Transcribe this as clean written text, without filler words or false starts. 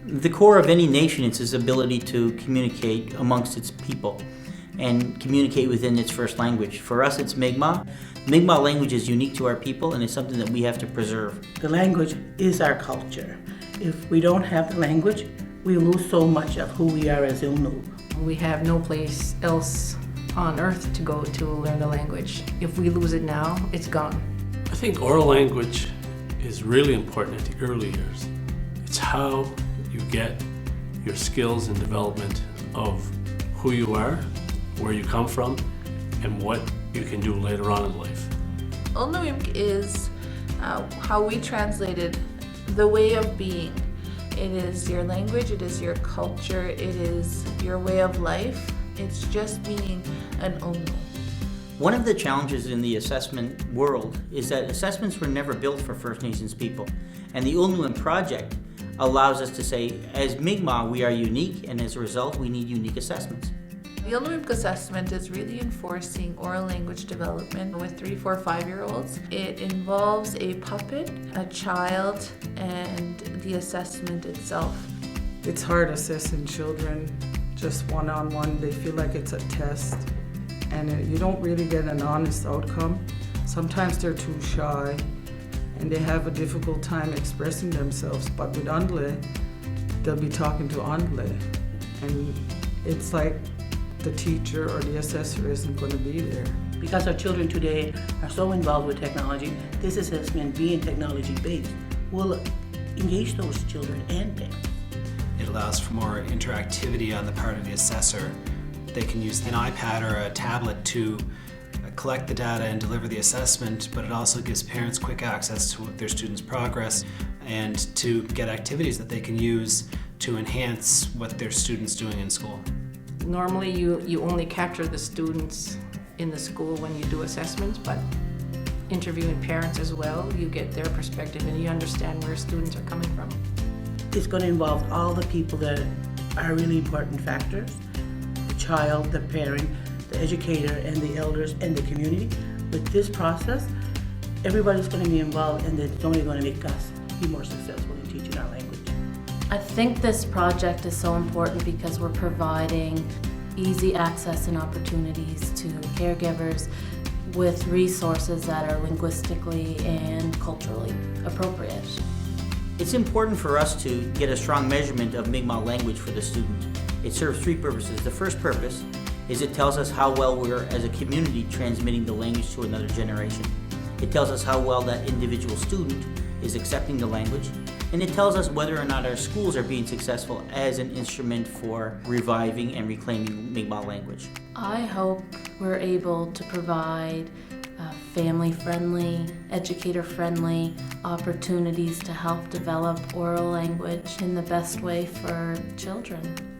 The core of any nation is its ability to communicate amongst its people and communicate within its first language. For us, it's Mi'kmaq. Mi'kmaq language is unique to our people and it's something that we have to preserve. The language is our culture. If we don't have the language, we lose so much of who we are as Innu. We have no place else on earth to go to learn the language. If we lose it now, it's gone. I think oral language is really important at the early years. It's how you get your skills and development of who you are, where you come from, and what you can do later on in life. Ulnuimk is how we translated the way of being. It is your language, it is your culture, it is your way of life. It's just being an Ulnu. One of the challenges in the assessment world is that assessments were never built for First Nations people. And the Ulnuimk project allows us to say, as Mi'kmaq, we are unique, and as a result, we need unique assessments. The Ulnuimk assessment is really enforcing oral language development with 3, 4, 5-year-olds. It involves a puppet, a child, and the assessment itself. It's hard assessing children just one-on-one. They feel like it's a test, and you don't really get an honest outcome. Sometimes they're too shy, and they have a difficult time expressing themselves. But with Andle, they'll be talking to Andle, and it's like the teacher or the assessor isn't going to be there. Because our children today are so involved with technology, this assessment being technology-based will engage those children and parents. It allows for more interactivity on the part of the assessor. They can use an iPad or a tablet to collect the data and deliver the assessment, but it also gives parents quick access to their students' progress and to get activities that they can use to enhance what their students doing in school. Normally you only capture the students in the school when you do assessments, but interviewing parents as well, you get their perspective and you understand where students are coming from. It's going to involve all the people that are really important factors: the child, the parent, the educator, and the elders, and the community. With this process, everybody's going to be involved, and it's only going to make us be more successful in teaching our language. I think this project is so important because we're providing easy access and opportunities to caregivers with resources that are linguistically and culturally appropriate. It's important for us to get a strong measurement of Mi'kmaq language for the student. It serves 3 purposes. The first purpose is it tells us how well we're, as a community, transmitting the language to another generation. It tells us how well that individual student is accepting the language, and it tells us whether or not our schools are being successful as an instrument for reviving and reclaiming Mi'kmaq language. I hope we're able to provide family-friendly, educator-friendly opportunities to help develop oral language in the best way for children.